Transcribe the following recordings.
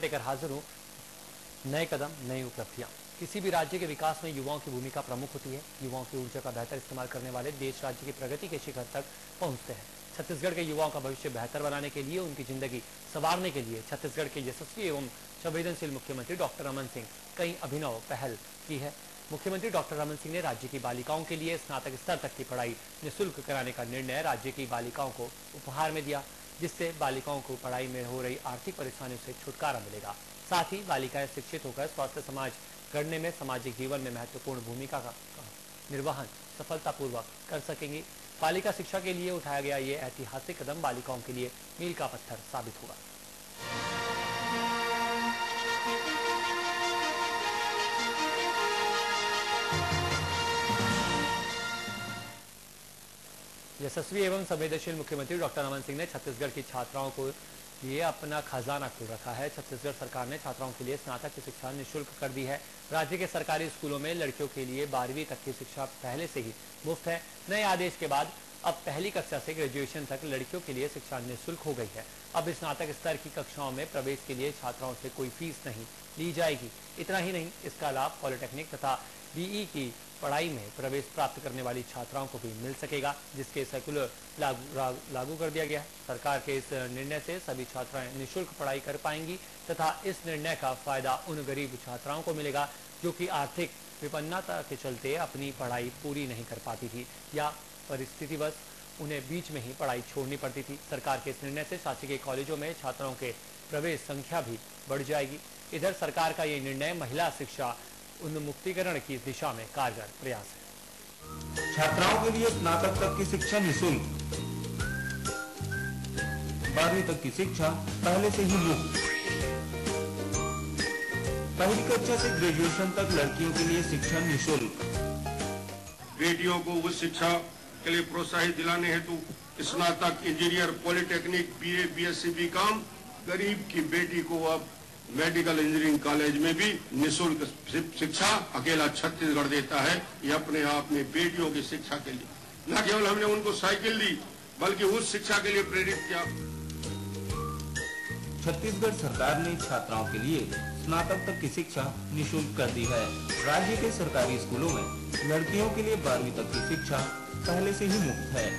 लेकर हाजिर हूँ। नए कदम, नई उपलब्धियां। किसी भी राज्य के विकास में युवाओं की भूमिका प्रमुख होती है। युवाओं की ऊर्जा का बेहतर इस्तेमाल करने वाले देश राज्य की प्रगति के शिखर तक पहुंचते हैं। छत्तीसगढ़ के युवाओं का भविष्य बेहतर बनाने के लिए, उनकी जिंदगी संवारने के लिए छत्तीसगढ़ के यशस्वी एवं संवेदनशील मुख्यमंत्री डॉक्टर रमन सिंह कई अभिनव पहल की है। मुख्यमंत्री डॉक्टर रमन सिंह ने राज्य की बालिकाओं के लिए स्नातक स्तर तक की पढ़ाई निःशुल्क कराने का निर्णय राज्य की बालिकाओं को उपहार में दिया, जिससे बालिकाओं को पढ़ाई में हो रही आर्थिक परेशानियों से छुटकारा मिलेगा। साथ ही बालिकाएं शिक्षित होकर स्वस्थ समाज गढ़ने में सामाजिक जीवन में महत्वपूर्ण भूमिका का निर्वहन सफलतापूर्वक कर सकेंगी। बालिका शिक्षा के लिए उठाया गया ये ऐतिहासिक कदम बालिकाओं के लिए मील का पत्थर साबित होगा। यशस्वी एवं संवेदनशील मुख्यमंत्री डॉक्टर रमन सिंह ने छत्तीसगढ़ की छात्राओं को लिए अपना खजाना खोल रखा है। छत्तीसगढ़ सरकार ने छात्राओं के लिए स्नातक की शिक्षा निःशुल्क कर दी है। राज्य के सरकारी स्कूलों में लड़कियों के लिए 12वीं तक की शिक्षा पहले से ही मुफ्त है। नए आदेश के बाद अब पहली कक्षा से ग्रेजुएशन तक लड़कियों के लिए शिक्षा निःशुल्क हो गई है। अब स्नातक स्तर की कक्षाओं में प्रवेश के लिए छात्राओं से कोई फीस नहीं ली जाएगी। इतना ही नहीं, इसका लाभ पॉलिटेक्निक तथा बीई की पढ़ाई में प्रवेश प्राप्त करने वाली छात्राओं को भी मिल सकेगा, जिसके सर्कुलर लागू कर दिया गया है। सरकार के इस निर्णय से सभी छात्राएं निःशुल्क पढ़ाई कर पाएंगी तथा इस निर्णय का फायदा उन गरीब छात्राओं को मिलेगा जो कि आर्थिक विपन्नता के चलते अपनी पढ़ाई पूरी नहीं कर पाती थी या परिस्थितिवश उन्हें बीच में ही पढ़ाई छोड़नी पड़ती थी। सरकार के इस निर्णय से शासकीय कॉलेजों में छात्राओं के प्रवेश संख्या भी बढ़ जाएगी। इधर सरकार का ये निर्णय महिला शिक्षा उन्मुक्तीकरण की दिशा में कारगर प्रयास है। छात्राओं के लिए स्नातक तक की शिक्षा निःशुल्क, 12वीं तक की शिक्षा पहले से ही मुफ्त, पहली कक्षा से ग्रेजुएशन तक लड़कियों के लिए शिक्षा निःशुल्क। बेटियों को उच्च शिक्षा के लिए प्रोत्साहित दिलाने हेतु स्नातक, engineer, polytechnic, BA, BSc, BCom, गरीब की बेटी को अब मेडिकल इंजीनियरिंग कॉलेज में भी निःशुल्क शिक्षा अकेला छत्तीसगढ़ देता है। ये अपने आप में बेटियों की शिक्षा के लिए न केवल हमने उनको साइकिल दी बल्कि उस शिक्षा के लिए प्रेरित किया। छत्तीसगढ़ सरकार ने छात्राओं के लिए स्नातक तक की शिक्षा निःशुल्क कर दी है। राज्य के सरकारी स्कूलों में लड़कियों के लिए 12वीं तक की शिक्षा पहले से ही मुफ्त है।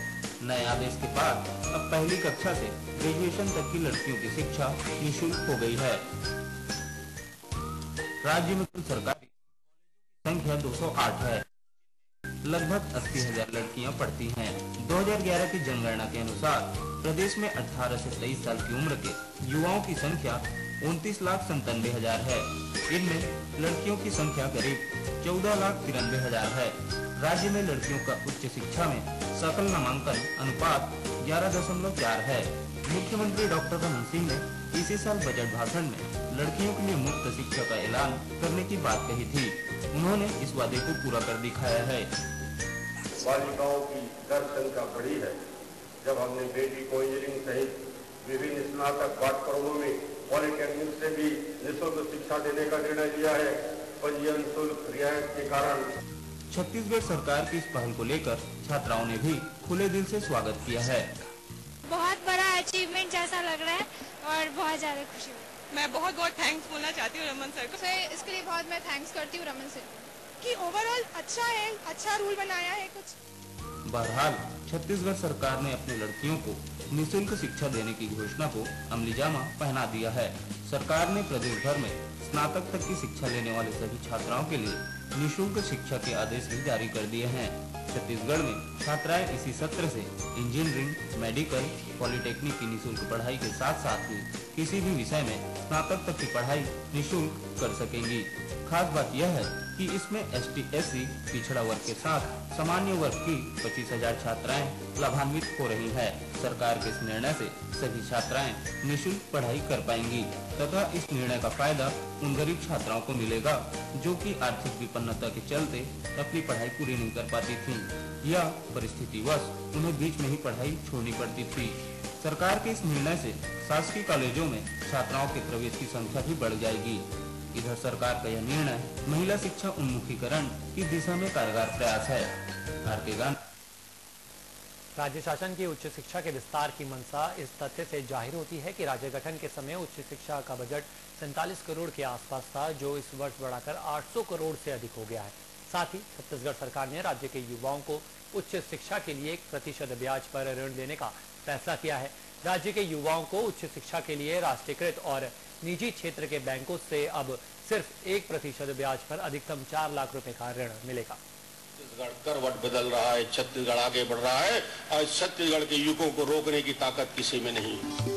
नए आदेश के बाद अब पहली कक्षा से ग्रेजुएशन तक की लड़कियों की शिक्षा निःशुल्क हो गई है। राज्य में कुल सरकारी संख्या 208 है। लगभग 80,000 लड़कियां पढ़ती हैं। 2011 की जनगणना के अनुसार प्रदेश में 18 से 23 साल की उम्र के युवाओं की संख्या 29,97,000 है। इनमें लड़कियों की संख्या करीब 14,93,000 है। राज्य में लड़कियों का उच्च शिक्षा में सकल नामांकन अनुपात 11.4 है। मुख्यमंत्री डॉक्टर रमन सिंह ने इसी साल बजट भाषण में लड़कियों के लिए मुफ्त शिक्षा का ऐलान करने की बात कही थी। उन्होंने इस वादे को पूरा कर दिखाया है। बालिकाओं की दर संख्या बढ़ी है। जब हमने बेटी को इंजीनियरिंग सहित विभिन्न स्नातक पाठ्यक्रमों में पॉलिटेक्निक से भी निःशुल्क शिक्षा देने का निर्णय लिया है। पंजीयन शुल्क रियायत के कारण छत्तीसगढ़ सरकार की इस पहल को लेकर छात्राओं ने भी खुले दिल से स्वागत किया है। बहुत बड़ा अचीवमेंट जैसा लग रहा है और बहुत ज्यादा खुशी हुई। मैं बहुत थैंक्स बोलना चाहती हूँ रमन सर को। इसके लिए बहुत मैं थैंक्स करती हूँ रमन सर कि ओवरऑल अच्छा है, अच्छा रूल बनाया है कुछ। बहरहाल छत्तीसगढ़ सरकार ने अपनी लड़कियों को निःशुल्क शिक्षा देने की घोषणा को अमलीजामा पहना दिया है। सरकार ने प्रदेश भर में स्नातक तक की शिक्षा लेने वाले सभी छात्राओं के लिए निःशुल्क शिक्षा के आदेश भी जारी कर दिए हैं। छत्तीसगढ़ में छात्राएं इसी सत्र से इंजीनियरिंग, मेडिकल, पॉलिटेक्निक की निःशुल्क पढ़ाई के साथ साथ ही किसी भी विषय में स्नातक तक की पढ़ाई निःशुल्क कर सकेंगी। खास बात यह है कि इसमें ST/SC पिछड़ा वर्ग के साथ सामान्य वर्ग की 25,000 छात्राएं लाभान्वित हो रही हैं। सरकार के इस निर्णय से सभी छात्राएं निःशुल्क पढ़ाई कर पाएंगी तथा इस निर्णय का फायदा उन गरीब छात्राओं को मिलेगा जो कि आर्थिक विपन्नता के चलते अपनी पढ़ाई पूरी नहीं कर पाती थी या परिस्थितिवश उन्हें बीच में ही पढ़ाई छोड़नी पड़ती थी। सरकार के इस निर्णय से शासकीय कॉलेजों में छात्राओं के प्रवेश की संख्या भी बढ़ जाएगी। इधर सरकार का यह निर्णय महिला शिक्षा उन्मुखीकरण की दिशा में कारगर प्रयास है। राज्य शासन की उच्च शिक्षा के विस्तार की मंशा इस तथ्य से जाहिर होती है कि राज्य गठन के समय उच्च शिक्षा का बजट 47 करोड़ के आसपास था, जो इस वर्ष बढ़ाकर 800 करोड़ से अधिक हो गया है। साथ ही छत्तीसगढ़ सरकार ने राज्य के युवाओं को उच्च शिक्षा के लिए 1% ब्याज पर ऋण देने का फैसला किया है। राज्य के युवाओं को उच्च शिक्षा के लिए राष्ट्रीयकृत और निजी क्षेत्र के बैंकों से अब सिर्फ 1% ब्याज पर अधिकतम 4 लाख रुपए का ऋण मिलेगा। छत्तीसगढ़ करवट बदल रहा है, छत्तीसगढ़ आगे बढ़ रहा है और छत्तीसगढ़ के युवकों को रोकने की ताकत किसी में नहीं है।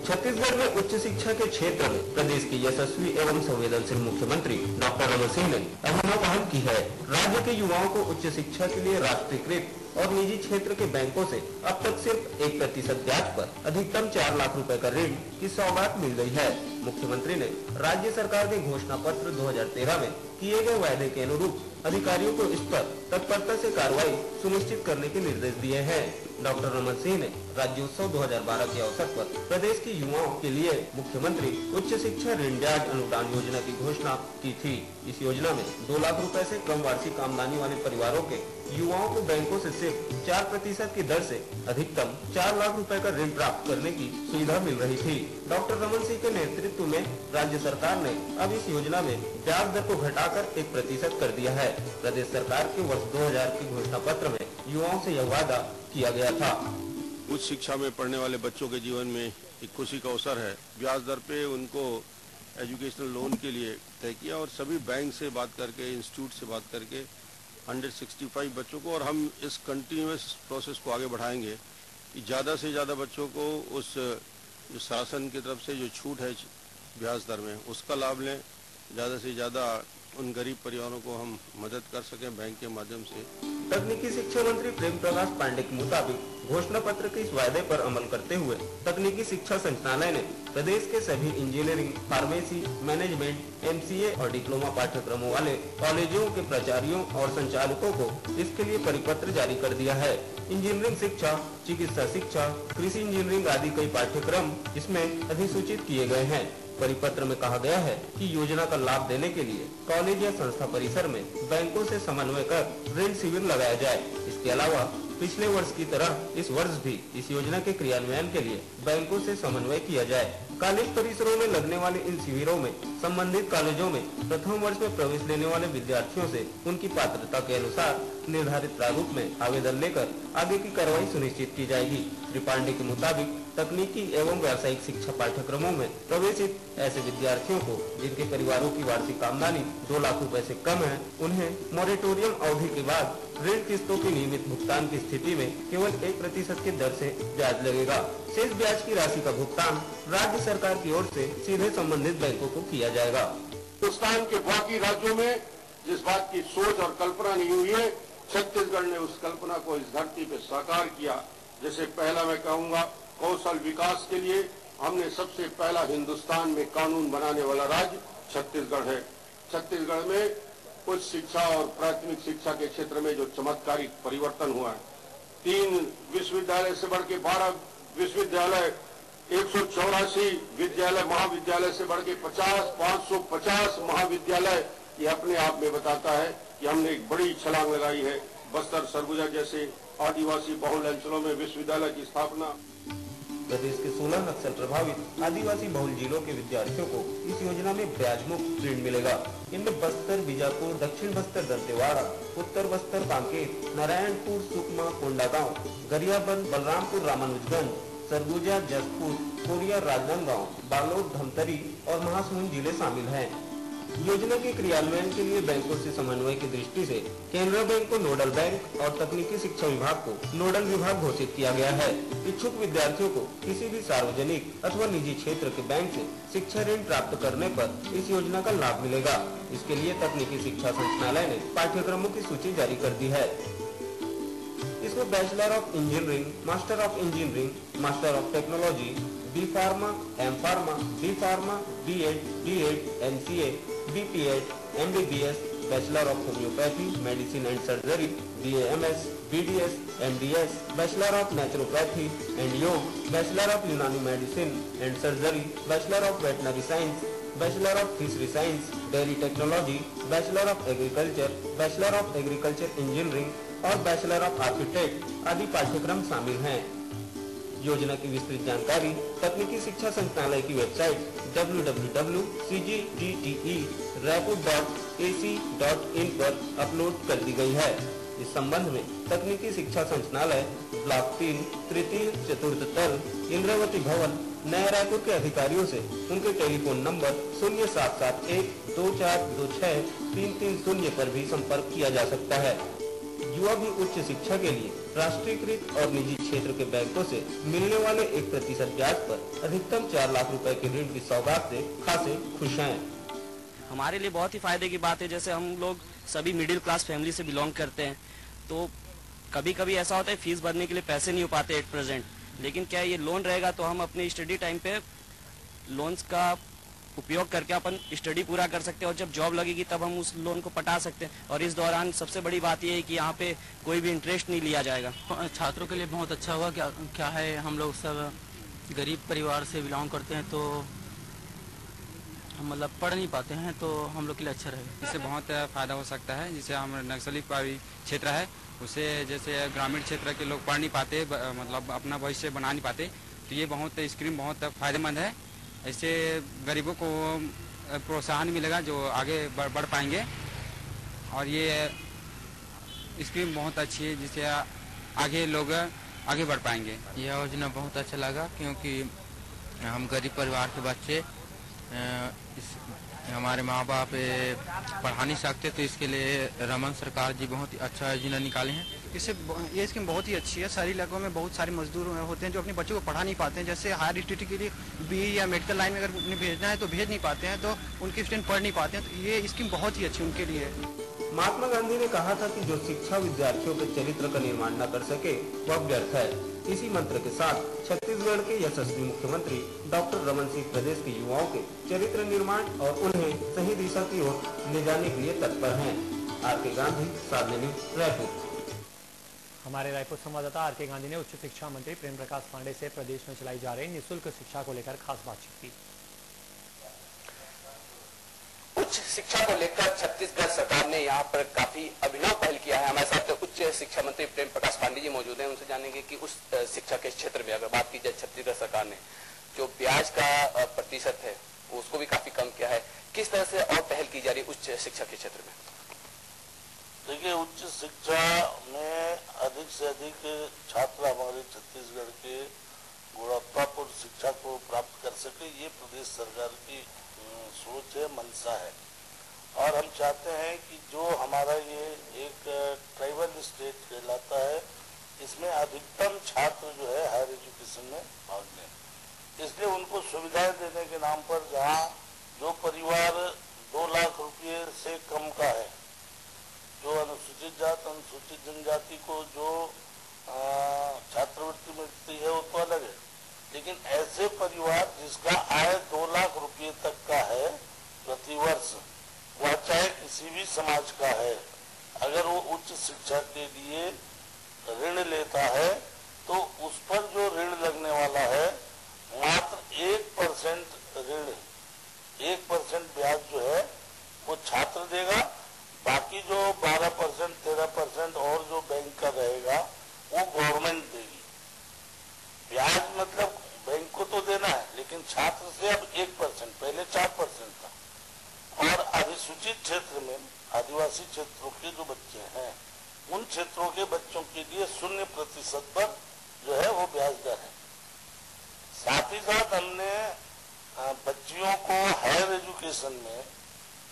छत्तीसगढ़ में उच्च शिक्षा के क्षेत्र में प्रदेश के यशस्वी एवं संवेदनशील मुख्यमंत्री डॉक्टर रमन सिंह ने अभिनव पहल की है। राज्य के युवाओं को उच्च शिक्षा के लिए राष्ट्रीयकृत और निजी क्षेत्र के बैंकों से अब तक सिर्फ 1% ब्याज पर अधिकतम 4 लाख रुपए का ऋण की सौगात मिल गई है। मुख्यमंत्री ने राज्य सरकार के घोषणा पत्र 2013 में किए गए वायदे के अनुरूप अधिकारियों को इस पर तत्परता से कार्रवाई सुनिश्चित करने के निर्देश दिए हैं। डॉक्टर रमन सिंह ने राज्योत्सव 2012 के अवसर पर प्रदेश के युवाओं के लिए मुख्यमंत्री उच्च शिक्षा ऋण ब्याज अनुदान योजना की घोषणा की थी। इस योजना में 2 लाख रुपए से कम वार्षिक आमदनी वाले परिवारों के युवाओं को बैंकों से सिर्फ 4% की दर से अधिकतम 4 लाख रुपए का ऋण प्राप्त करने की सुविधा मिल रही थी। डॉक्टर रमन सिंह के नेतृत्व में राज्य सरकार ने अब इस योजना में ब्याज दर को घटाकर 1% कर दिया है। प्रदेश सरकार के वर्ष 2000 के घोषणा पत्र में युवाओं से यह वादा किया गया था। उच्च शिक्षा में पढ़ने वाले बच्चों के जीवन में एक खुशी का अवसर है। ब्याज दर पे उनको एजुकेशनल लोन के लिए तय किया और सभी बैंक से बात करके, इंस्टीट्यूट से बात करके 165 बच्चों को, और हम इस कंटिन्यूअस प्रोसेस को आगे बढ़ाएंगे कि ज़्यादा से ज़्यादा बच्चों को उस जो शासन की तरफ से जो छूट है ब्याज दर में, उसका लाभ लें। ज़्यादा से ज़्यादा उन गरीब परिवारों को हम मदद कर सकें बैंक के माध्यम से। तकनीकी शिक्षा मंत्री प्रेम प्रकाश पांडे के मुताबिक घोषणा पत्र के इस वायदे पर अमल करते हुए तकनीकी शिक्षा संचालनालय ने प्रदेश के सभी इंजीनियरिंग, फार्मेसी, मैनेजमेंट, MCA और डिप्लोमा पाठ्यक्रमों वाले कॉलेजों के प्राचार्यों और संचालकों को इसके लिए परिपत्र जारी कर दिया है। इंजीनियरिंग शिक्षा, चिकित्सा शिक्षा, कृषि इंजीनियरिंग आदि कई पाठ्यक्रम इसमें अधिसूचित किए गए हैं। परिपत्र में कहा गया है कि योजना का लाभ देने के लिए कॉलेज या संस्था परिसर में बैंकों से समन्वय कर ऋण शिविर लगाया जाए। इसके अलावा पिछले वर्ष की तरह इस वर्ष भी इस योजना के क्रियान्वयन के लिए बैंकों से समन्वय किया जाए। कॉलेज परिसरों में लगने वाले इन शिविरों में संबंधित कॉलेजों में प्रथम वर्ष में प्रवेश लेने वाले विद्यार्थियों से उनकी पात्रता के अनुसार निर्धारित प्रारूप में आवेदन लेकर आगे की कार्रवाई सुनिश्चित की जाएगी। श्री पांडे के मुताबिक तकनीकी एवं व्यावसायिक शिक्षा पाठ्यक्रमों में प्रवेशित ऐसे विद्यार्थियों को जिनके परिवारों की वार्षिक आमदनी 2 लाख रुपए से कम है, उन्हें मोरेटोरियम अवधि के बाद ऋण किस्तों की नियमित भुगतान की स्थिति में केवल 1% की दर से ब्याज लगेगा। शेष ब्याज की राशि का भुगतान राज्य सरकार की ओर से सीधे संबंधित बैंकों को किया जाएगा। हिंदुस्तान के बाकी राज्यों में जिस बात की सोच और कल्पना नहीं हुई है, छत्तीसगढ़ ने उस कल्पना को इस धरती पे साकार किया। जैसे पहला मैं कहूँगा, कौशल विकास के लिए हमने सबसे पहला हिंदुस्तान में कानून बनाने वाला राज्य छत्तीसगढ़ है। छत्तीसगढ़ में उच्च शिक्षा और प्राथमिक शिक्षा के क्षेत्र में जो चमत्कारिक परिवर्तन हुआ है, 3 विश्वविद्यालय से बढ़ के 12 विश्वविद्यालय, 184 विद्यालय महाविद्यालय से बढ़ के 550 महाविद्यालय, ये अपने आप में बताता है कि हमने एक बड़ी छलांग लगाई है। बस्तर, सरगुजा जैसे आदिवासी बहुल अंचलों में विश्वविद्यालय की स्थापना। प्रदेश के 16 नक्सल प्रभावित आदिवासी बहुल जिलों के विद्यार्थियों को इस योजना में ब्याज मुक्त ऋण मिलेगा। इनमें बस्तर, बीजापुर, दक्षिण बस्तर, दंतेवाड़ा, उत्तर बस्तर, कांकेर, नारायणपुर, सुकमा, कोंडागांव, गरियाबंद, बलरामपुर, रामानुजगंज, सरगुजा, जसपुर, कोरिया, राजनांदगांव, बालोद, धमतरी और महासमुंद जिले शामिल हैं। योजना के क्रियान्वयन के लिए बैंकों से समन्वय की दृष्टि से केंद्रीय बैंक को नोडल बैंक और तकनीकी शिक्षा विभाग को नोडल विभाग घोषित किया गया है। इच्छुक विद्यार्थियों को किसी भी सार्वजनिक अथवा निजी क्षेत्र के बैंक से शिक्षा ऋण प्राप्त करने पर इस योजना का लाभ मिलेगा। इसके लिए तकनीकी शिक्षा संचालनालय ने पाठ्यक्रमों की सूची जारी कर दी है। इसमें bachelor of engineering, master of engineering, master of technology, B pharma, M pharma, D pharma, B.Ed, D.Ed, MCA, B.Ped, MBBS, bachelor of homeopathy, medicine and surgery, BAMS, BDS, MDS, bachelor of naturopathy and yoga, bachelor of Unani medicine and surgery, bachelor of veterinary science, bachelor of fishery science, dairy technology, bachelor of agriculture, bachelor of agriculture engineering और bachelor of architect आदि पाठ्यक्रम शामिल हैं। योजना की विस्तृत जानकारी तकनीकी शिक्षा संचालय की वेबसाइट www.cgtte.raipur.ac.in पर अपलोड कर दी गई है। इस संबंध में तकनीकी शिक्षा संचालय ब्लॉक 3 तृतीय चतुर्थ तल इंद्रावती भवन नया रायपुर के अधिकारियों से उनके टेलीफोन नंबर 0771242633 पर भी संपर्क किया जा सकता है। युवा भी उच्च शिक्षा के लिए राष्ट्रीयकृत और निजी क्षेत्र के बैंकों से मिलने वाले 1% ब्याज पर अधिकतम 4 लाख रुपए के ऋण की सौगात से खासे खुश हैं। हमारे लिए बहुत ही फायदे की बात है। जैसे हम लोग सभी मिडिल क्लास फैमिली से बिलोंग करते हैं, तो कभी कभी ऐसा होता है फीस भरने के लिए पैसे नहीं हो पाते एट प्रेजेंट, लेकिन क्या ये लोन रहेगा तो हम अपने स्टडी टाइम पे लोन्स का उपयोग करके अपन स्टडी पूरा कर सकते हैं और जब जॉब लगेगी तब हम उस लोन को पटा सकते हैं। और इस दौरान सबसे बड़ी बात यह है कि यहाँ पे कोई भी इंटरेस्ट नहीं लिया जाएगा। छात्रों के लिए बहुत अच्छा हुआ। क्या है, हम लोग सब गरीब परिवार से बिलोंग करते हैं, तो हम मतलब पढ़ नहीं पाते हैं, तो हम लोग के लिए अच्छा रहेगा। इससे बहुत फ़ायदा हो सकता है। जैसे हम नक्सली क्षेत्र है, उससे जैसे ग्रामीण क्षेत्र के लोग पढ़ नहीं पाते, मतलब अपना भविष्य बना नहीं पाते, तो ये बहुत स्कीम बहुत फ़ायदेमंद है। इससे गरीबों को प्रोत्साहन मिलेगा जो आगे बढ़ पाएंगे, और ये स्कीम बहुत अच्छी है जिससे आगे लोग आगे बढ़ पाएंगे। यह योजना बहुत अच्छा लगा क्योंकि हम गरीब परिवार के बच्चे हमारे माँ बाप पढ़ा नहीं सकते, तो इसके लिए रमन सरकार जी बहुत ही अच्छा योजना निकाले हैं। इससे ये स्कीम बहुत ही अच्छी है। शहरी इलाकों में बहुत सारे मजदूर होते हैं जो अपने बच्चों को पढ़ा नहीं पाते हैं। जैसे हायर स्टडी के लिए बी या मेडिकल लाइन में अगर उन्हें भेजना है तो भेज नहीं पाते हैं, तो उनके स्टूडेंट पढ़ नहीं पाते हैं, तो ये स्कीम बहुत ही अच्छी उनके लिए है। महात्मा गांधी ने कहा था कि जो शिक्षा विद्यार्थियों के चरित्र का निर्माण न कर सके वह व्यर्थ है। इसी मंत्र के साथ छत्तीसगढ़ के यशस्वी मुख्यमंत्री डॉक्टर रमन सिंह प्रदेश के युवाओं के चरित्र निर्माण और उन्हें सही दिशा की ओर ले जाने के लिए तत्पर हैं। आर.के. गांधी, साधना न्यूज़, रायपुर। हमारे रायपुर संवाददाता आर.के. गांधी ने उच्च शिक्षा मंत्री प्रेम प्रकाश पांडे से प्रदेश में चलाई जा रही निःशुल्क शिक्षा को लेकर खास बातचीत की। उच्च शिक्षा को लेकर छत्तीसगढ़ सरकार ने यहाँ पर काफी अभिनव पहल किया है। हमारे साथ उच्च शिक्षा मंत्री प्रेम प्रकाश पांडे जी मौजूद हैं, उनसे जानेंगे कि उस शिक्षा के क्षेत्र में अगर बात की जाए, छत्तीसगढ़ सरकार ने जो ब्याज का प्रतिशत है उसको भी काफी कम किया है। किस तरह से और पहल की जा रही है उच्च शिक्षा के क्षेत्र में? देखिए, उच्च शिक्षा में अधिक से अधिक छात्र हमारे छत्तीसगढ़ के गुणवत्तापूर्ण शिक्षा को प्राप्त कर सके, ये प्रदेश सरकार की सोच है, मंशा है। और हम चाहते हैं कि जो हमारा ये एक ट्राइबल स्टेट कहलाता है, इसमें अधिकतम छात्र जो है हायर एजुकेशन में भाग लें। इसलिए उनको सुविधाएं देने के नाम पर जहाँ जो परिवार 2 लाख रुपये से कम का है, जो अनुसूचित जात अनुसूचित जनजाति को जो छात्रवृत्ति मिलती है वो तो अलग है, लेकिन ऐसे परिवार जिसका आय 2 लाख रुपये तक का है प्रति वर्ष, वह चाहे किसी भी समाज का है, अगर वो उच्च शिक्षा के लिए ऋण लेता है तो उस पर जो ऋण लगने वाला है मात्र 1% ऋण, 1% ब्याज जो है वो छात्र देगा। बाकी जो 12%, 13% और जो बैंक का रहेगा वो गवर्नमेंट देगी। ब्याज मतलब बैंक को तो देना है, लेकिन छात्र से अब 1%, पहले 4% था। और अधिसूचित क्षेत्र में आदिवासी क्षेत्रों के जो बच्चे हैं, उन क्षेत्रों के बच्चों के लिए 0% पर जो है वो ब्याज दर है। साथ ही साथ हमने बच्चियों को हायर एजुकेशन में,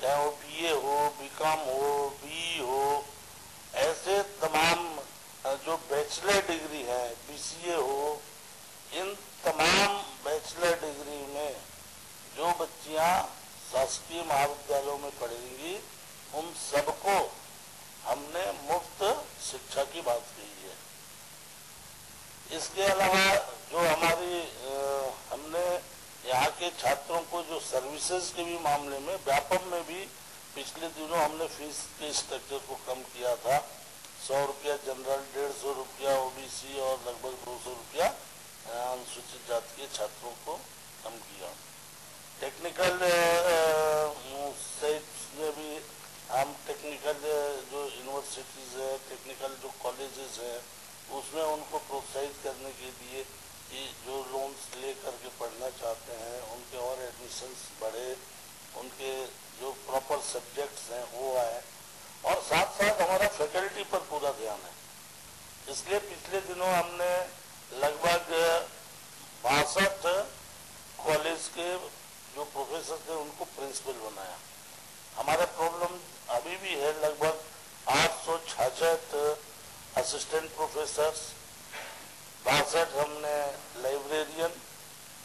चाहे वो BA हो, BCom हो, BE हो, ऐसे तमाम जो बैचलर डिग्री है, BCA हो, इन तमाम बैचलर डिग्री में जो बच्चियां शासकीय महाविद्यालयों में पढ़ेंगी, उन सबको हमने मुफ्त शिक्षा की बात कही है। इसके अलावा जो हमारी हमने यहाँ के छात्रों को जो सर्विसेज के भी मामले में, व्यापम में भी पिछले दिनों हमने फीस के स्ट्रक्चर को कम किया था। 100 रुपया जनरल, 150 रुपया OBC और लगभग 200 रुपया अनुसूचित जाति के छात्रों को कम किया। टेक्निकल सेट्स में भी हम टेक्निकल जो यूनिवर्सिटीज है, टेक्निकल जो कॉलेजेस है, उसमें उनको प्रोत्साहित करने के लिए के जो प्रॉपर सब्जेक्ट्स हैं वो आए, और साथ साथ हमारा फैकल्टी पर पूरा ध्यान है। इसलिए पिछले दिनों हमने लगभग 62 कॉलेज के जो प्रोफेसर थे उनको प्रिंसिपल बनाया। हमारा प्रॉब्लम अभी भी है, लगभग 866 असिस्टेंट प्रोफेसर्स, 62 हमने लाइब्रेरियन,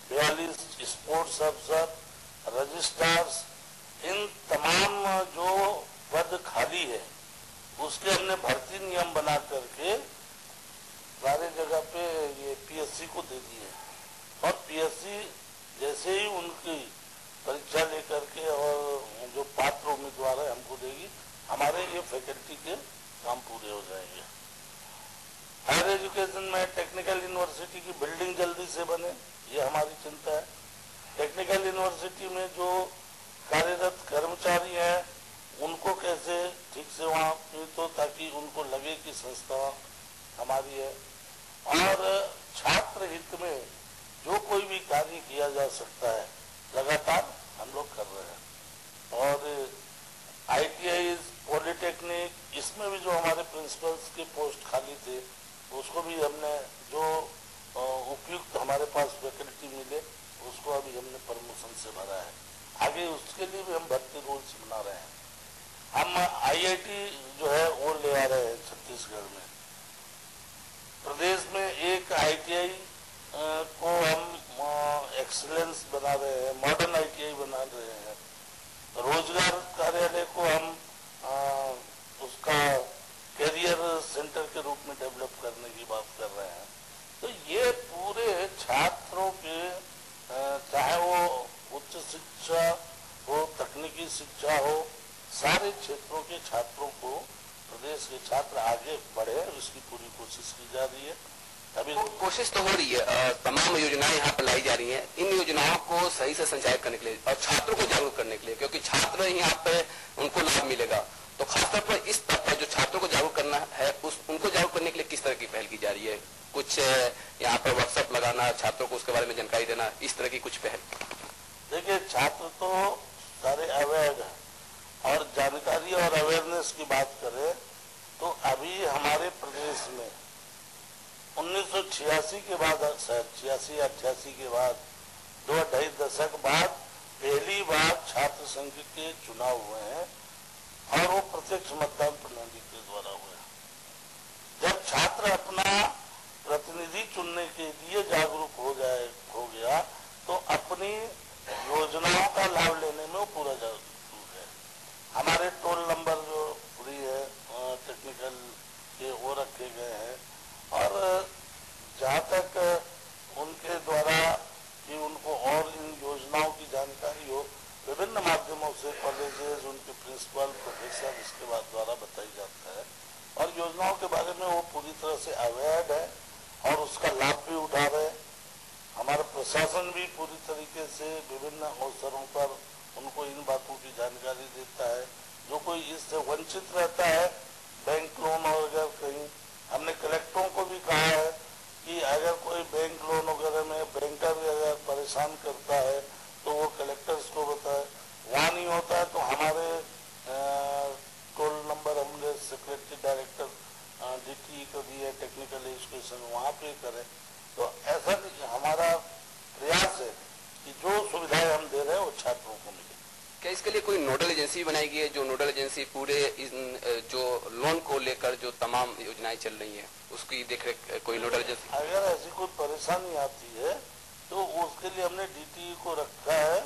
42 स्पोर्ट्स अफसर, रजिस्ट्रार्स, इन तमाम जो पद खाली है उसके हमने भर्ती नियम बना करके सारे जगह पे ये पीएससी को दे दिए, और पीएससी जैसे ही उनकी परीक्षा लेकर के और जो पात्र उम्मीदवार है हमको देगी, हमारे ये फैकल्टी के काम पूरे हो जाएंगे। हायर एजुकेशन में टेक्निकल यूनिवर्सिटी की बिल्डिंग जल्दी से बने, ये हमारी चिंता है। टेक्निकल यूनिवर्सिटी में जो कार्यरत कर्मचारी हैं उनको कैसे ठीक से वहाँ तो ताकि उनको लगे कि संस्था हमारी है, और छात्र हित में जो कोई भी कार्य किया जा सकता है लगातार हम लोग कर रहे हैं। और ITI, पॉलिटेक्निक, इसमें भी जो हमारे प्रिंसिपल्स के पोस्ट खाली थे उसको भी हमने जो उपयुक्त हमारे पास फैकल्टी मिले उसको अभी हमने प्रमोशन से भरा है। आगे उसके लिए भी हम भर्ती रूल्स बना रहे हैं। हम IIT जो है वो ले आ रहे हैं छत्तीसगढ़ में। प्रदेश में एक ITI को हम एक्सीलेंस बना रहे हैं, मॉडर्न ITI बना रहे हैं। रोजगार कार्यालय को हम उसका कैरियर सेंटर के रूप में डेवलप करने की बात कर रहे हैं। तो ये पूरे छात्रों के चाहे वो उच्च शिक्षा हो, तकनीकी शिक्षा हो, सारे क्षेत्रों के छात्रों को, प्रदेश के छात्र आगे बढ़े, इसकी पूरी कोशिश की जा रही है। अभी कोशिश तो हो रही है, तमाम योजनाएं यहाँ पर लाई जा रही हैं। इन योजनाओं को सही से संचालित करने के लिए और छात्रों को जागरूक करने के लिए, क्योंकि छात्र ही यहाँ पे उनको लाभ मिलेगा, तो खासतौर पर इस तरह पर जो छात्रों को जागरूक करना है उनको जागरूक करने के लिए किस तरह की पहल की जा रही है? कुछ यहाँ पर वर्कशॉप लगाना, छात्रों को उसके बारे में जानकारी देना, इस तरह की कुछ पहल? देखिए, छात्र तो सारे अवैध है, और जानकारी और अवेयरनेस की बात करें तो अभी हमारे प्रदेश में 1986 के बाद, शायद 86 या 88 के बाद, 2-2.5 दशक बाद पहली बार छात्र संघ के चुनाव हुए हैं, और वो प्रत्यक्ष मतदान प्रणाली के द्वारा हुए हैं। जब छात्र अपना प्रतिनिधि चुनने के लिए जागरूक हो गया तो अपनी योजनाओं का लाभ लेने में वो पूरा जागरूक है। हमारे टोल नंबर जो फ्री है टेक्निकल के वो रखे गए हैं, और जहाँ तक उनके द्वारा कि उनको और इन योजनाओं की जानकारी हो, विभिन्न माध्यमों से कॉलेजेस, उनके प्रिंसिपल, प्रोफेसर इसके बाद द्वारा बताई जाता है, और योजनाओं के बारे में वो पूरी तरह से अवेयर है और उसका लाभ भी उठा रहे हैं। हमारा प्रशासन भी पूरी तरीके से विभिन्न अवसरों पर उनको इन बातों की जानकारी देता है। जो कोई इससे वंचित रहता है, बैंक लोन वगैरह, कहीं हमने कलेक्टरों को भी कहा है कि अगर कोई बैंक लोन वगैरह में बैंकर अगर परेशान करता है तो वो कलेक्टर्स को बताए, वहाँ नहीं होता है तो हमारे टोल नंबर हमने सेक्रेटरी डायरेक्टर DTE को दिए, टेक्निकल एजुकेशन, वहाँ पे करें। तो ऐसा नहीं, हमारा प्रयास है कि जो सुविधाएं हम दे रहे हैं वो छात्रों को मिले। क्या इसके लिए कोई नोडल एजेंसी बनाई गई है, जो नोडल एजेंसी पूरे जो लोन को लेकर जो तमाम योजनाएं चल रही हैं उसकी देखरेख कोई नोडल एजेंसी? अगर ऐसी कोई परेशानी आती है तो उसके लिए हमने DTE को रखा है,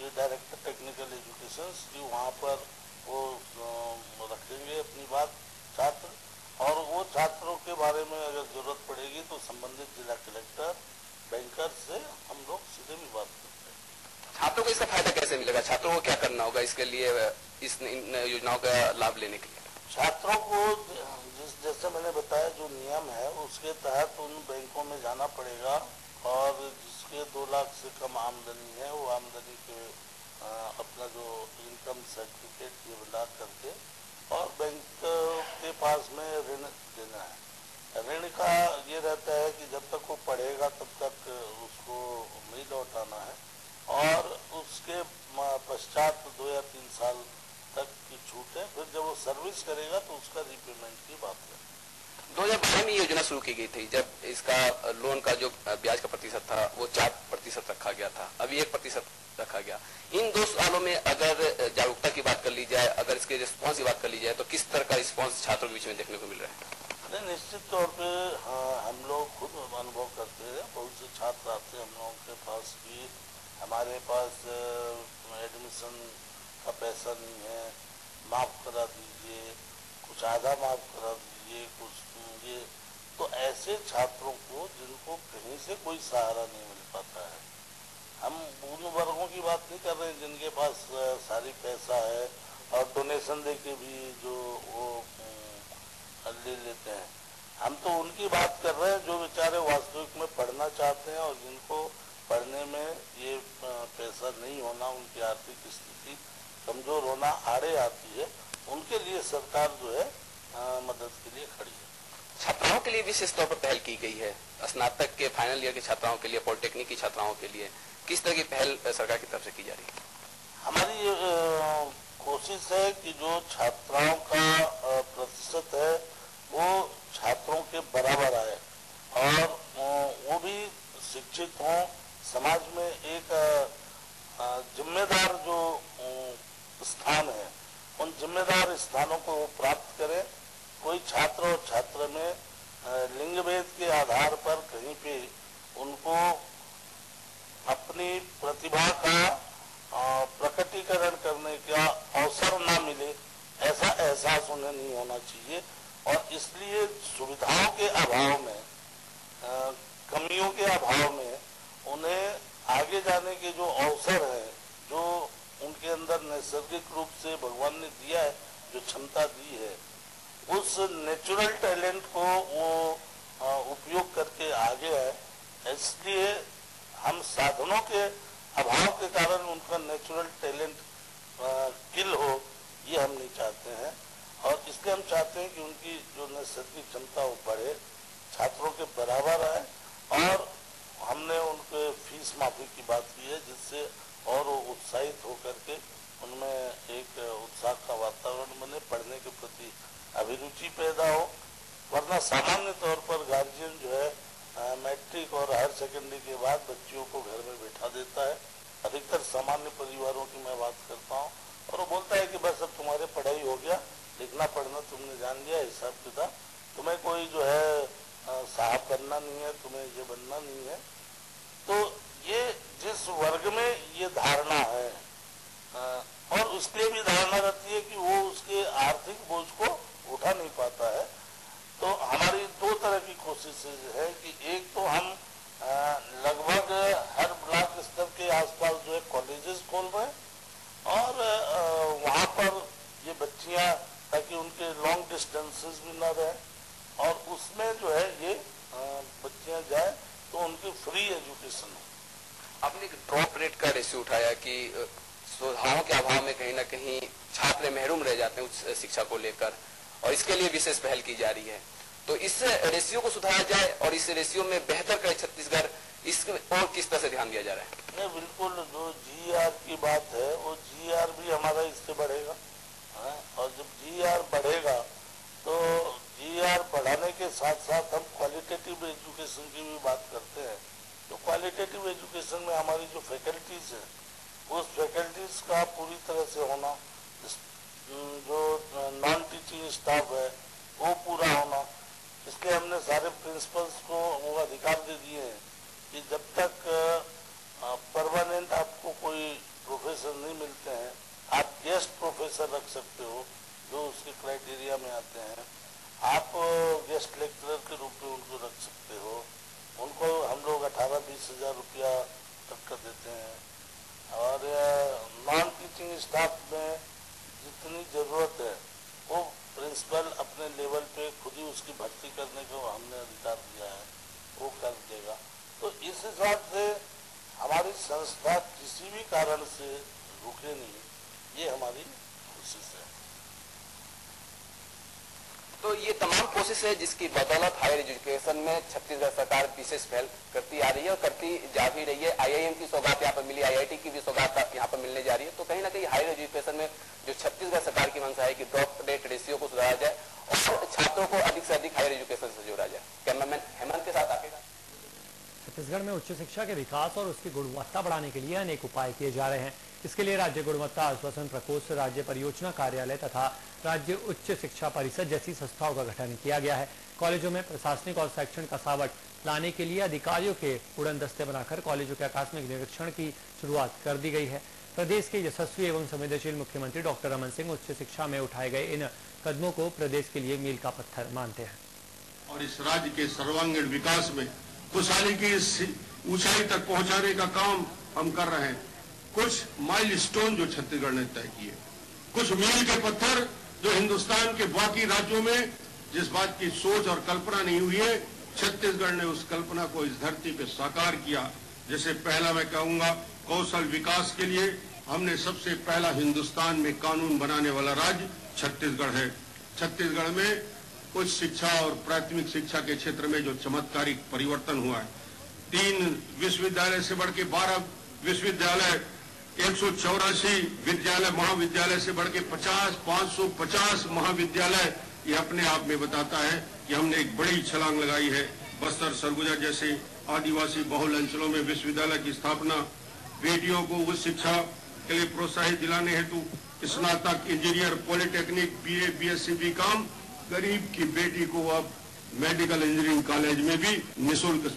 ये डायरेक्टर टेक्निकल एजुकेशन, कि वहाँ पर वो रखेंगे अपनी बात छात्र, और वो छात्रों के बारे में अगर जरूरत पड़ेगी तो संबंधित जिला कलेक्टर, बैंकर से हम लोग सीधे भी बात करते हैं। छात्रों को इसका फायदा कैसे मिलेगा? छात्रों को क्या करना होगा इसके लिए, इन योजनाओं का लाभ लेने के लिए? छात्रों को जैसे मैंने बताया जो नियम है उसके तहत उन बैंकों में जाना पड़ेगा, और जिसके 2 लाख से कम आमदनी है वो आमदनी के अपना जो इनकम सर्टिफिकेट ये बना करके और बैंक के पास में ऋण देना है। ऋण का ये रहता है कि जब तक वो पढ़ेगा तब तक उसको नहीं लौटाना है, और उसके पश्चात 2 या 3 साल तक की छूट है। फिर जब वो सर्विस करेगा तो उसका रीपेमेंट की बात है। 2012 में ये योजना शुरू की गई थी, जब इसका लोन का जो ब्याज का प्रतिशत था वो 4% रखा गया था, अभी 1% रखा गया। इन 2 सालों में अगर जागरूकता की बात कर ली जाए, अगर इसके रिस्पॉन्स की बात कर ली जाए, तो किस तरह का रिस्पॉन्स छात्रों के बीच में देखने को मिल रहा है? निश्चित तौर पे हम लोग खुद अनुभव करते हैं, बहुत से छात्र आते हैं हम लोगों के पास भी, हमारे पास एडमिशन का पैसा नहीं है, माफ करा दीजिए, कुछ आधा माफ करा दीजिए, कुछ ये, तो ऐसे छात्रों को जिनको कहीं से कोई सहारा नहीं मिल पाता है, हम उन वर्गों की बात नहीं कर रहे हैं जिनके पास सारी पैसा है और डोनेशन देके भी जो वो ले लेते हैं, हम तो उनकी बात कर रहे हैं जो बेचारे वास्तविक में पढ़ना चाहते हैं और जिनको पढ़ने में ये पैसा नहीं होना, उनकी आर्थिक स्थिति कमजोर होना आड़े आती है, उनके लिए सरकार जो है मदद के लिए खड़ी है। छात्राओं के लिए विशेष तौर पर पहल की गई है, स्नातक के फाइनल ईयर के छात्राओं के लिए, पॉलिटेक्निक की छात्राओं के लिए किस तरह की पहल सरकार की तरफ से की जा रही है? हमारी कोशिश है कि जो छात्राओं का प्रतिशत है वो छात्रों के बराबर आए और वो भी शिक्षित हों, समाज में एक जिम्मेदार जो स्थान है उन जिम्मेदार स्थानों को वो प्राप्त करें। कोई छात्र और छात्र में लिंग भेद के आधार पर कहीं पे उनको अपनी प्रतिभा का प्रकटीकरण करने का अवसर ना मिले, ऐसा एहसास उन्हें नहीं होना चाहिए और इसलिए सुविधाओं के अभाव में, कमियों के अभाव में उन्हें आगे जाने के जो अवसर है, जो उनके अंदर नैसर्गिक रूप से भगवान ने दिया है, जो क्षमता दी है, उस नेचुरल टैलेंट को वो उपयोग करके आगे आए। इसलिए हम साधनों के अभाव के कारण उनका नेचुरल टैलेंट किल हो, ये हम नहीं चाहते हैं और इसलिए हम चाहते हैं कि उनकी जो नैसर्गिक क्षमता वो बढ़े, छात्रों के बराबर आए और हमने उनके फीस माफी की बात की है जिससे और वो उत्साहित होकर के उनमें एक उत्साह का वातावरण बने, पढ़ने के प्रति अभिरुचि पैदा हो। वरना सामान्य तौर पर गार्जियन जो है मैट्रिक और हायर सेकेंडरी के बाद बच्चियों को घर में बैठा देता है। अधिकतर सामान्य परिवारों की मैं बात करता हूँ और वो बोलता है कि बस अब तुम्हारे पढ़ाई हो गया, लिखना पढ़ना तुमने जान लिया, हिसाब किताब, तुम्हें कोई जो है साहब बनना नहीं है, तुम्हें ये बनना नहीं है। तो ये जिस वर्ग में ये धारणा है और उसके भी धारणा रहती है कि वो उसके आर्थिक बोझ को उठा नहीं पाता है, तो हमारी 2 तरह की कोशिशें है कि एक तो हम लगभग हर ब्लॉक स्तर के आसपास जो है कॉलेजेस खोल रहे हैं और वहाँ पर ये बच्चियाँ, ताकि उनके लॉन्ग डिस्टेंसेस भी ना रहे और उसमें जो है ये बच्चियाँ जाए तो उनकी फ्री एजुकेशन हो। आपने एक ड्रॉप रेट का रेशियो उठाया कि सुविधाओं के अभाव में कहीं ना कहीं छात्र महरूम रह जाते हैं उच्च शिक्षा को लेकर और इसके लिए विशेष पहल की जा रही है, तो इस रेशियो को सुधारा जाए और इस रेशियो में बेहतर करे छत्तीसगढ़, इस और किस तरह से ध्यान दिया जा रहा है? नहीं, बिल्कुल जो GR की बात है वो GR भी हमारा इससे बढ़ेगा और जब GR बढ़ेगा तो GR बढ़ाने के साथ साथ हम क्वालिटेटिव एजुकेशन की भी बात करते हैं। तो क्वालिटेटिव एजुकेशन में हमारी जो फैकल्टीज है उस फैकल्टीज का पूरी तरह से होना, जो नॉन टीचिंग स्टाफ है वो पूरा होना, इसलिए हमने सारे प्रिंसिपल्स को वो अधिकार दे दिए हैं कि जब तक परमानेंट आपको कोई प्रोफेसर नहीं मिलते हैं, आप गेस्ट प्रोफेसर रख सकते हो जो उसके क्राइटेरिया में आते हैं, आप गेस्ट लेक्चरर के रूप में उनको रख सकते हो, उनको हम लोग 18-20 हजार रुपया तक का देते हैं और नॉन टीचिंग स्टाफ में जितनी जरूरत है वो प्रिंसिपल अपने लेवल पे खुद ही उसकी भर्ती करने को हमने अधिकार दिया है, वो कर देगा। तो इस हिसाब से हमारी संस्था किसी भी कारण से रुके नहीं, ये हमारी कोशिश है। तो ये तमाम कोशिश है जिसकी बदौलत हायर एजुकेशन में छत्तीसगढ़ सरकार विशेष पहल करती आ रही है और करती जा भी रही है। IIM की सौगात यहाँ पर मिली, IIT की भी सौगात यहाँ पर मिलने जा रही है। तो कहीं ना कहीं हायर एजुकेशन में जो छत्तीसगढ़ सरकार की मंशा है कि ड्रॉप रेट रेशियो को सुधारा जाए और छात्रों को अधिक से अधिक हायर एजुकेशन से जोड़ा जाए। कैमरामैन हेमंत के साथ आगे। छत्तीसगढ़ में उच्च शिक्षा के विकास और उसकी गुणवत्ता बढ़ाने के लिए अनेक उपाय किए जा रहे हैं। इसके लिए राज्य गुणवत्ता आश्वासन प्रकोष्ठ, राज्य परियोजना कार्यालय तथा राज्य उच्च शिक्षा परिषद जैसी संस्थाओं का गठन किया गया है। कॉलेजों में प्रशासनिक और शैक्षणिक कसावट लाने के लिए अधिकारियों के उड़न दस्ते बनाकर कॉलेजों के आकस्मिक निरीक्षण की शुरुआत कर दी गई है। प्रदेश के यशस्वी एवं संवेदनशील मुख्यमंत्री डॉक्टर रमन सिंह उच्च शिक्षा में उठाए गए इन कदमों को प्रदेश के लिए मील का पत्थर मानते हैं और इस राज्य के सर्वांगीण विकास में खुशहाली की ऊंचाई तक पहुंचाने का काम हम कर रहे हैं। कुछ माइलस्टोन जो छत्तीसगढ़ ने तय किए, कुछ मील के पत्थर जो हिंदुस्तान के बाकी राज्यों में जिस बात की सोच और कल्पना नहीं हुई है, छत्तीसगढ़ ने उस कल्पना को इस धरती पे साकार किया। जैसे पहला मैं कहूंगा, कौशल विकास के लिए हमने सबसे पहला हिंदुस्तान में कानून बनाने वाला राज्य छत्तीसगढ़ है। छत्तीसगढ़ में उच्च शिक्षा और प्राथमिक शिक्षा के क्षेत्र में जो चमत्कारिक परिवर्तन हुआ है, 3 विश्वविद्यालय से बढ़ के 12 विश्वविद्यालय, 184 विद्यालय महाविद्यालय से बढ़ के 550 महाविद्यालय, ये अपने आप में बताता है कि हमने एक बड़ी छलांग लगाई है। बस्तर, सरगुजा जैसे आदिवासी बहुल अंचलों में विश्वविद्यालय की स्थापना, बेटियों को उच्च शिक्षा के लिए प्रोत्साहित दिलाने हेतु स्नातक, engineer, polytechnic, BA, BSc, BCom, गरीब की बेटी को अब मेडिकल इंजीनियरिंग कॉलेज में भी निःशुल्क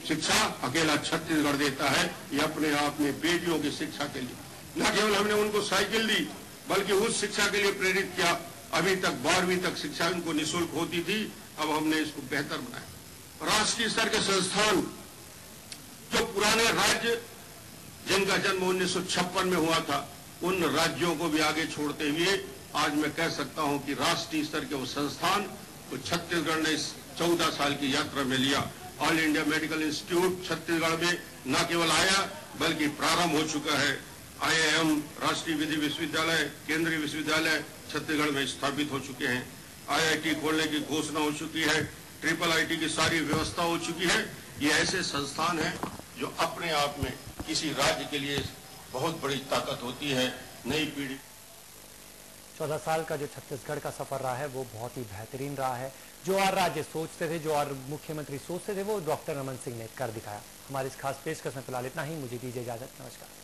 शिक्षा अकेला छत्तीसगढ़ देता है। ये अपने आप में बेटियों की शिक्षा के लिए न केवल हमने उनको साइकिल दी बल्कि उस शिक्षा के लिए प्रेरित किया। अभी तक 12वीं तक शिक्षा उनको निःशुल्क होती थी, अब हमने इसको बेहतर बनाया। राष्ट्रीय स्तर के संस्थान, जो पुराने राज्य जिनका जन्म 1956 में हुआ था, उन राज्यों को भी आगे छोड़ते हुए आज मैं कह सकता हूं कि राष्ट्रीय स्तर के वो संस्थान तो छत्तीसगढ़ ने इस 14 साल की यात्रा में लिया। All India medical institute Chhattisgarh में न केवल आया बल्कि प्रारंभ हो चुका है। IIM, राष्ट्रीय विधि विश्वविद्यालय, केंद्रीय विश्वविद्यालय छत्तीसगढ़ में स्थापित हो चुके हैं। IIT खोलने की घोषणा हो चुकी है। IIIT की सारी व्यवस्था हो चुकी है। ये ऐसे संस्थान हैं जो अपने आप में किसी राज्य के लिए बहुत बड़ी ताकत होती है। नई पीढ़ी 14 साल का जो छत्तीसगढ़ का सफर रहा है वो बहुत ही बेहतरीन रहा है। जो और राज्य सोचते थे, जो और मुख्यमंत्री सोचते थे, वो डॉक्टर रमन सिंह ने कर दिखाया। हमारे इस खास पेशकश में फिलहाल इतना ही। मुझे दीजिए इजाजत। नमस्कार।